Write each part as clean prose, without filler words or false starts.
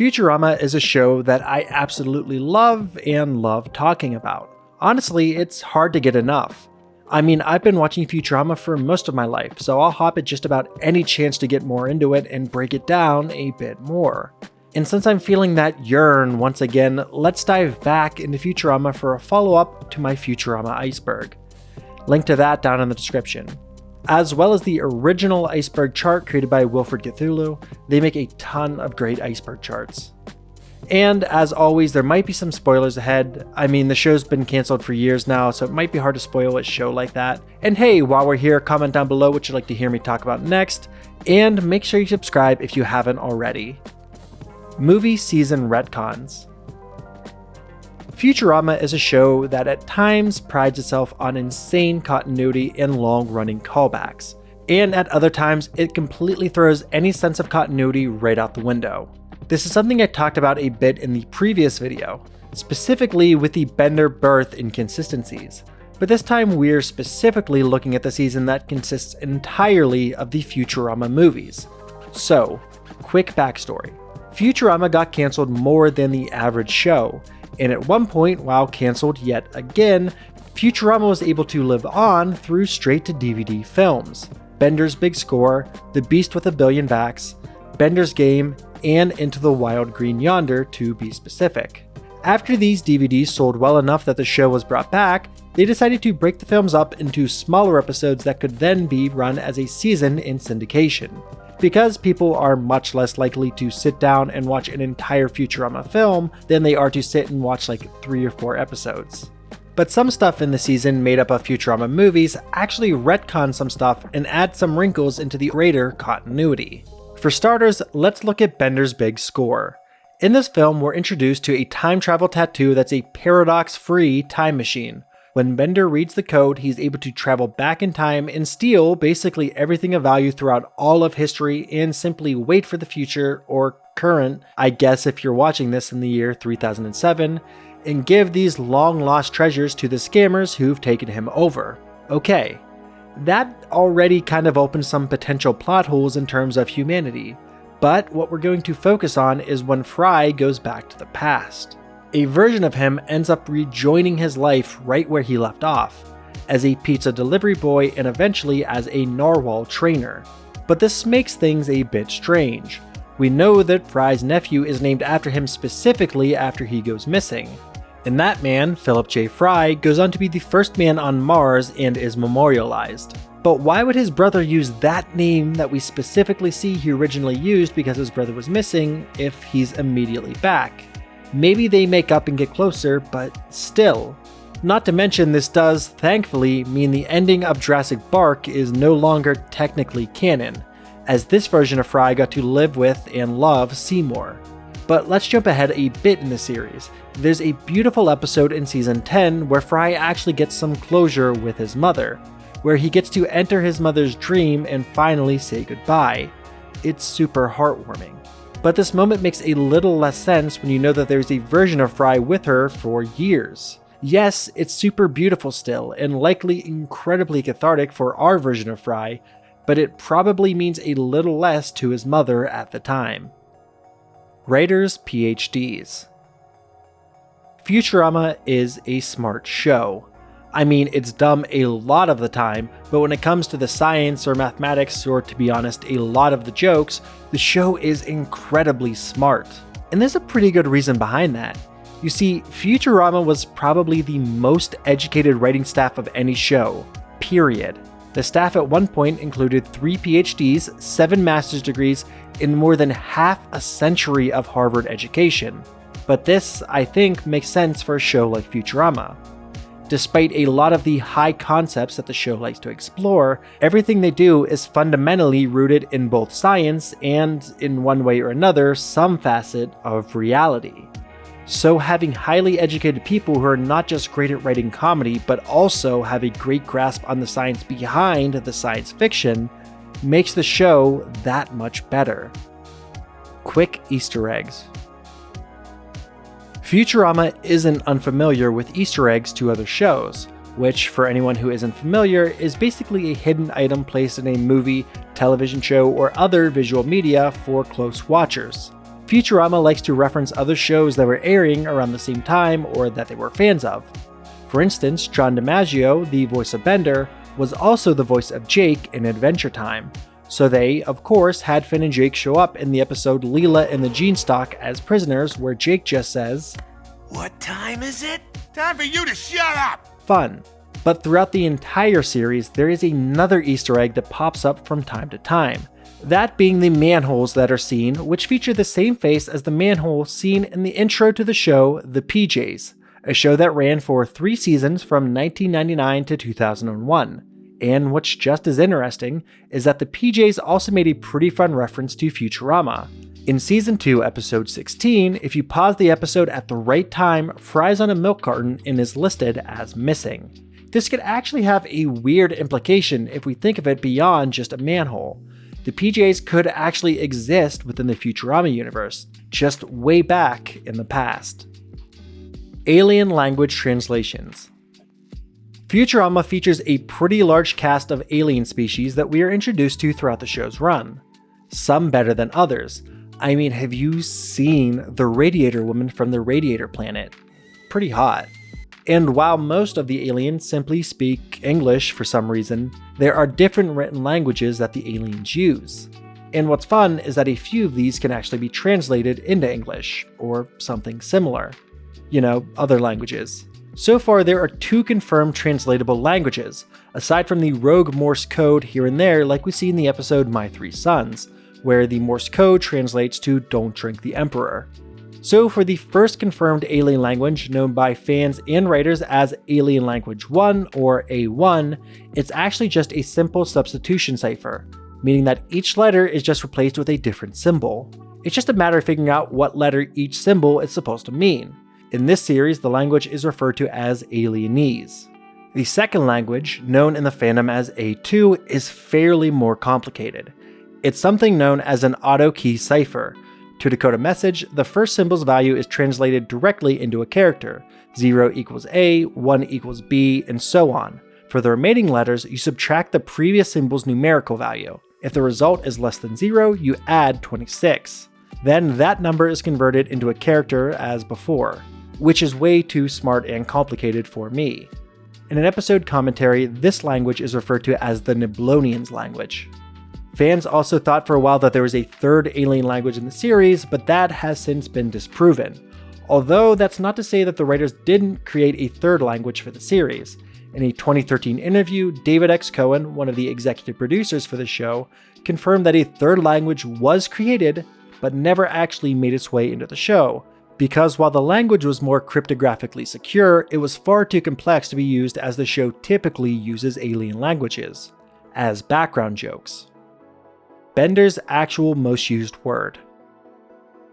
Futurama is a show that I absolutely love and love talking about. Honestly, it's hard to get enough. I mean, I've been watching Futurama for most of my life, so I'll hop at just about any chance to get more into it and break it down a bit more. And since I'm feeling that yearn once again, let's dive back into Futurama for a follow-up to my Futurama Iceberg. Link to that down in the description. As well as the original iceberg chart created by Wilfred Cthulhu, they make a ton of great iceberg charts. And as always, there might be some spoilers ahead. I mean, the show's been cancelled for years now, so it might be hard to spoil a show like that. And hey, while we're here, comment down below what you'd like to hear me talk about next, and make sure you subscribe if you haven't already. Movie season retcons. Futurama is a show that at times prides itself on insane continuity and long-running callbacks, and at other times it completely throws any sense of continuity right out the window. This is something I talked about a bit in the previous video, specifically with the Bender birth inconsistencies, but this time we're specifically looking at the season that consists entirely of the Futurama movies. So, quick backstory. Futurama got cancelled more than the average show, and at one point, while cancelled yet again, Futurama was able to live on through straight-to-DVD films, Bender's Big Score, The Beast with a Billion Backs, Bender's Game, and Into the Wild Green Yonder, to be specific. After these DVDs sold well enough that the show was brought back, they decided to break the films up into smaller episodes that could then be run as a season in syndication. Because people are much less likely to sit down and watch an entire Futurama film than they are to sit and watch like 3 or 4 episodes. But some stuff in the season made up of Futurama movies actually retcon some stuff and add some wrinkles into the greater continuity. For starters, let's look at Bender's Big Score. In this film, we're introduced to a time travel tattoo that's a paradox-free time machine. When Bender reads the code, he's able to travel back in time and steal basically everything of value throughout all of history and simply wait for the future, or current, I guess if you're watching this in the year 3007, and give these long-lost treasures to the scammers who've taken him over. Okay, that already kind of opens some potential plot holes in terms of humanity, but what we're going to focus on is when Fry goes back to the past. A version of him ends up rejoining his life right where he left off, as a pizza delivery boy and eventually as a narwhal trainer. But this makes things a bit strange. We know that Fry's nephew is named after him specifically after he goes missing. And that man, Philip J. Fry, goes on to be the first man on Mars and is memorialized. But why would his brother use that name that we specifically see he originally used because his brother was missing if he's immediately back? Maybe they make up and get closer, but still. Not to mention this does, thankfully, mean the ending of Jurassic Bark is no longer technically canon, as this version of Fry got to live with and love Seymour. But let's jump ahead a bit in the series. There's a beautiful episode in season 10 where Fry actually gets some closure with his mother, where he gets to enter his mother's dream and finally say goodbye. It's super heartwarming. But this moment makes a little less sense when you know that there's a version of Fry with her for years. Yes, it's super beautiful still, and likely incredibly cathartic for our version of Fry, but it probably means a little less to his mother at the time. Writers' PhDs. Futurama is a smart show. I mean, it's dumb a lot of the time, but when it comes to the science or mathematics, or to be honest, a lot of the jokes, the show is incredibly smart. And there's a pretty good reason behind that. You see, Futurama was probably the most educated writing staff of any show, period. The staff at one point included 3 PhDs, 7 master's degrees, and more than half a century of Harvard education. But this, I think, makes sense for a show like Futurama. Despite a lot of the high concepts that the show likes to explore, everything they do is fundamentally rooted in both science and, in one way or another, some facet of reality. So having highly educated people who are not just great at writing comedy, but also have a great grasp on the science behind the science fiction, makes the show that much better. Quick Easter eggs. Futurama isn't unfamiliar with Easter eggs to other shows, which, for anyone who isn't familiar, is basically a hidden item placed in a movie, television show, or other visual media for close watchers. Futurama likes to reference other shows that were airing around the same time or that they were fans of. For instance, John DiMaggio, the voice of Bender, was also the voice of Jake in Adventure Time, so they, of course, had Finn and Jake show up in the episode Leela and the Jeanstock as prisoners, where Jake just says, "What time is it? Time for you to shut up!" Fun. But throughout the entire series, there is another Easter egg that pops up from time to time. That being the manholes that are seen, which feature the same face as the manhole seen in the intro to the show, The PJs, a show that ran for 3 seasons from 1999 to 2001. And what's just as interesting is that the PJs also made a pretty fun reference to Futurama. In Season 2, Episode 16, if you pause the episode at the right time, Fry's on a milk carton and is listed as missing. This could actually have a weird implication if we think of it beyond just a manhole. The PJs could actually exist within the Futurama universe, just way back in the past. Alien language translations. Futurama features a pretty large cast of alien species that we are introduced to throughout the show's run. Some better than others. I mean, have you seen the Radiator Woman from the Radiator Planet? Pretty hot. And while most of the aliens simply speak English for some reason, there are different written languages that the aliens use. And what's fun is that a few of these can actually be translated into English, or something similar. You know, other languages. So far, there are 2 confirmed translatable languages, aside from the rogue Morse code here and there like we see in the episode My 3 Sons, where the Morse code translates to "Don't drink the Emperor." So for the first confirmed alien language, known by fans and writers as Alien Language 1 or A1, it's actually just a simple substitution cipher, meaning that each letter is just replaced with a different symbol. It's just a matter of figuring out what letter each symbol is supposed to mean. In this series, the language is referred to as Alienese. The second language, known in the fandom as A2, is fairly more complicated. It's something known as an auto key cipher. To decode a message, the first symbol's value is translated directly into a character. 0 equals A, 1 equals B, and so on. For the remaining letters, you subtract the previous symbol's numerical value. If the result is less than 0, you add 26. Then that number is converted into a character as before, which is way too smart and complicated for me. In an episode commentary, this language is referred to as the Niblonians language. Fans also thought for a while that there was a third alien language in the series, but that has since been disproven. Although that's not to say that the writers didn't create a third language for the series. In a 2013 interview, David X. Cohen, one of the executive producers for the show, confirmed that a third language was created, but never actually made its way into the show, because while the language was more cryptographically secure, it was far too complex to be used as the show typically uses alien languages, as background jokes. Bender's actual most used word.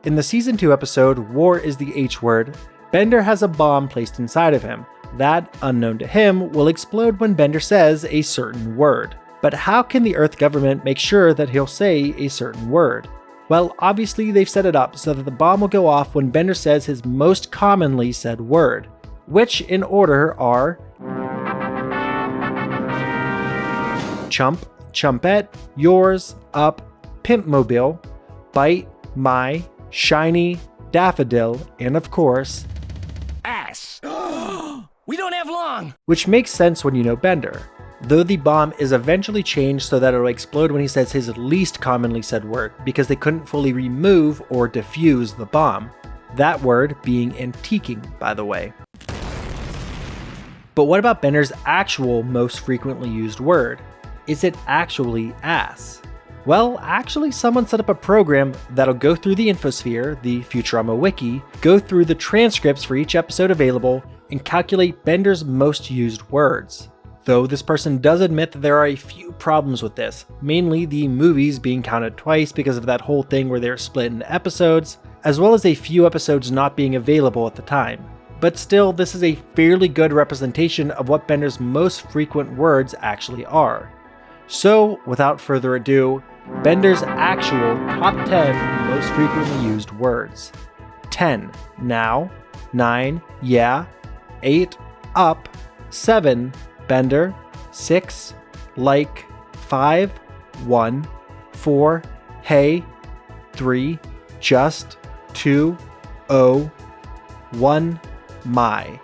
In the Season 2 episode, War is the H Word, Bender has a bomb placed inside of him that, unknown to him, will explode when Bender says a certain word. But how can the Earth government make sure that he'll say a certain word? Well, obviously they've set it up so that the bomb will go off when Bender says his most commonly said word, which in order are chump, chumpette, yours, up, pimpmobile, bite, my, shiny, daffodil, and of course, Ass! We don't have long! Which makes sense when you know Bender, though the bomb is eventually changed so that it'll explode when he says his least commonly said word, because they couldn't fully remove or defuse the bomb. That word being antiquing, by the way. But what about Bender's actual most frequently used word? Is it actually ass? Well, actually someone set up a program that'll go through the infosphere, the Futurama wiki, go through the transcripts for each episode available, and calculate Bender's most used words. Though this person does admit that there are a few problems with this, mainly the movies being counted twice because of that whole thing where they're split into episodes, as well as a few episodes not being available at the time. But still, this is a fairly good representation of what Bender's most frequent words actually are. So, without further ado, Bender's actual top 10 most frequently used words. 10. Now. 9. Yeah. 8. Up. 7. Bender. 6. Like. 5. 1. 4. Hey. 3. Just. 2, 0, 1, my,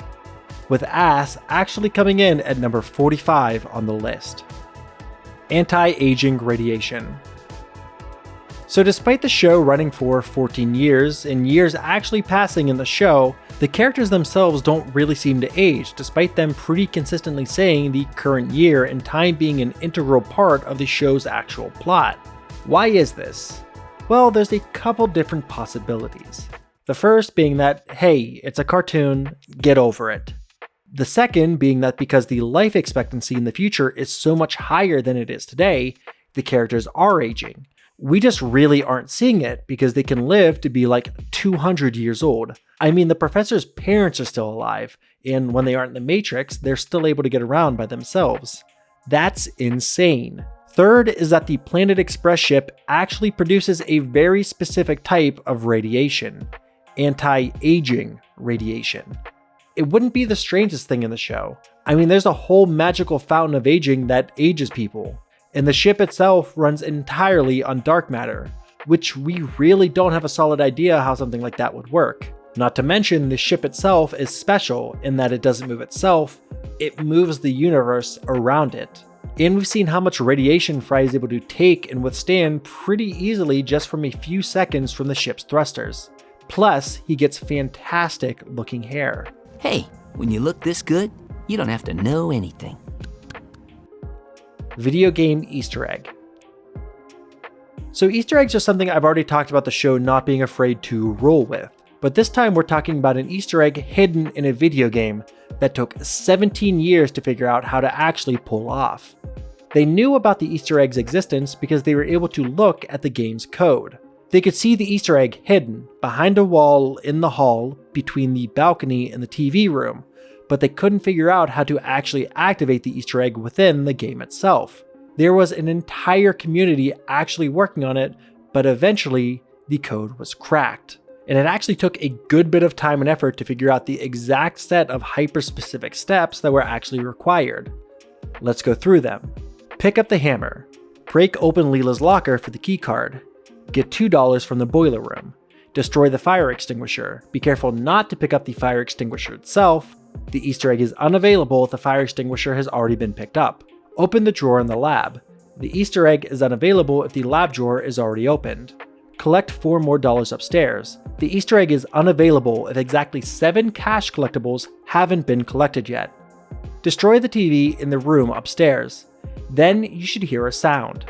with ass actually coming in at number 45 on the list. Anti-aging radiation. So despite the show running for 14 years, and years actually passing in the show, the characters themselves don't really seem to age, despite them pretty consistently saying the current year and time being an integral part of the show's actual plot. Why is this? Well, there's a couple different possibilities. The first being that, hey, it's a cartoon, get over it. The second being that because the life expectancy in the future is so much higher than it is today, the characters are aging. We just really aren't seeing it because they can live to be like 200 years old. I mean, the professor's parents are still alive, and when they aren't in the Matrix, they're still able to get around by themselves. That's insane. Third is that the Planet Express ship actually produces a very specific type of radiation. Anti-aging radiation. It wouldn't be the strangest thing in the show. I mean, there's a whole magical fountain of aging that ages people. And the ship itself runs entirely on dark matter, which we really don't have a solid idea how something like that would work. Not to mention, the ship itself is special in that it doesn't move itself, it moves the universe around it. And we've seen how much radiation Fry is able to take and withstand pretty easily just from a few seconds from the ship's thrusters. Plus, he gets fantastic looking hair. Hey, when you look this good, you don't have to know anything. Video game Easter egg. So Easter eggs are something I've already talked about the show not being afraid to roll with, but this time we're talking about an Easter egg hidden in a video game that took 17 years to figure out how to actually pull off. They knew about the Easter egg's existence because they were able to look at the game's code. They could see the Easter egg hidden behind a wall in the hall between the balcony and the TV room, but they couldn't figure out how to actually activate the Easter egg within the game itself. There was an entire community actually working on it, but eventually the code was cracked. And it actually took a good bit of time and effort to figure out the exact set of hyper-specific steps that were actually required. Let's go through them. Pick up the hammer. Break open Leela's locker for the keycard. Get $2 from the boiler room. Destroy the fire extinguisher. Be careful not to pick up the fire extinguisher itself. The Easter egg is unavailable if the fire extinguisher has already been picked up. Open the drawer in the lab. The Easter egg is unavailable if the lab drawer is already opened. Collect $4 more upstairs. The Easter egg is unavailable if exactly 7 cash collectibles haven't been collected yet. Destroy the TV in the room upstairs. Then you should hear a sound.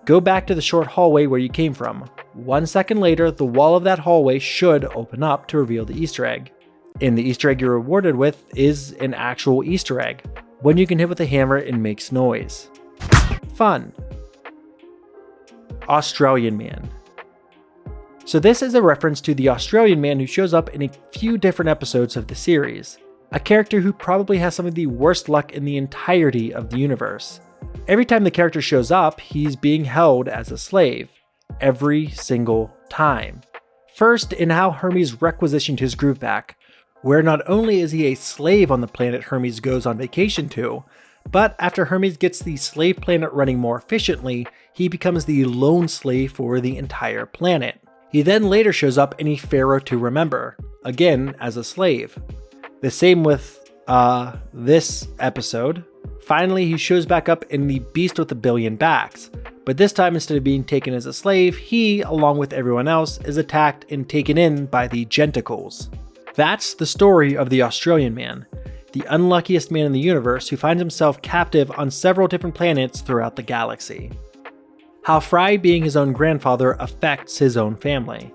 Go back to the short hallway where you came from. 1 second later, the wall of that hallway should open up to reveal the Easter egg. And the Easter egg you're rewarded with is an actual Easter egg, one you can hit with a hammer and makes noise. Fun. Australian Man. So this is a reference to the Australian man who shows up in a few different episodes of the series. A character who probably has some of the worst luck in the entirety of the universe. Every time the character shows up, he's being held as a slave. Every single time. First, in how Hermes requisitioned his groove back, where not only is he a slave on the planet Hermes goes on vacation to, but after Hermes gets the slave planet running more efficiently, he becomes the lone slave for the entire planet. He then later shows up in a Pharaoh to Remember, again as a slave. The same with this episode. Finally, he shows back up in the Beast with a Billion Backs, but this time instead of being taken as a slave, he, along with everyone else, is attacked and taken in by the Genticles. That's the story of the Australian man, the unluckiest man in the universe who finds himself captive on several different planets throughout the galaxy. How Fry being his own grandfather affects his own family.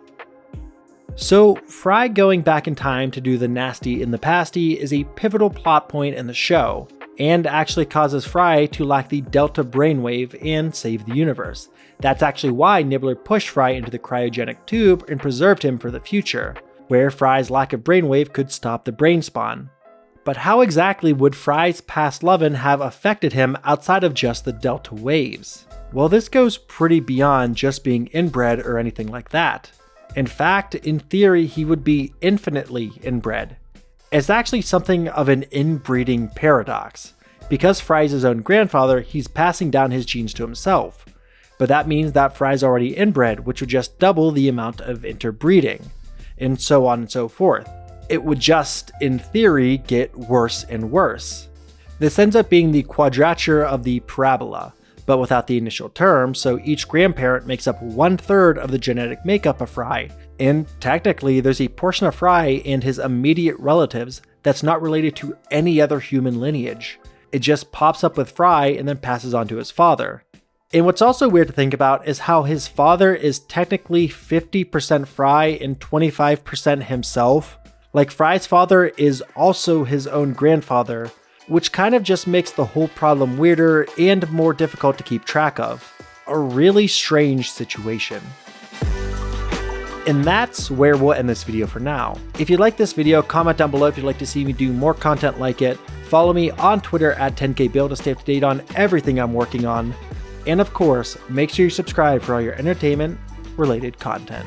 So, Fry going back in time to do the nasty in the pasty is a pivotal plot point in the show, and actually causes Fry to lack the Delta brainwave and save the universe. That's actually why Nibbler pushed Fry into the cryogenic tube and preserved him for the future, where Fry's lack of brainwave could stop the brain spawn. But how exactly would Fry's past lovin' have affected him outside of just the Delta waves? Well, this goes pretty beyond just being inbred or anything like that. In fact, in theory, he would be infinitely inbred. It's actually something of an inbreeding paradox. Because Fry's his own grandfather, he's passing down his genes to himself. But that means that Fry's already inbred, which would just double the amount of interbreeding. and so on and so forth. It would just, in theory, get worse and worse. This ends up being the quadrature of the parabola, but without the initial term, so each grandparent makes up 1/3 of the genetic makeup of Fry, and technically there's a portion of Fry and his immediate relatives that's not related to any other human lineage. It just pops up with Fry and then passes on to his father. And what's also weird to think about is how his father is technically 50% Fry and 25% himself. Like Fry's father is also his own grandfather, which kind of just makes the whole problem weirder and more difficult to keep track of. A really strange situation. And that's where we'll end this video for now. If you like this video, comment down below if you'd like to see me do more content like it. Follow me on Twitter at 10kbill to stay up to date on everything I'm working on. And of course, make sure you subscribe for all your entertainment related content.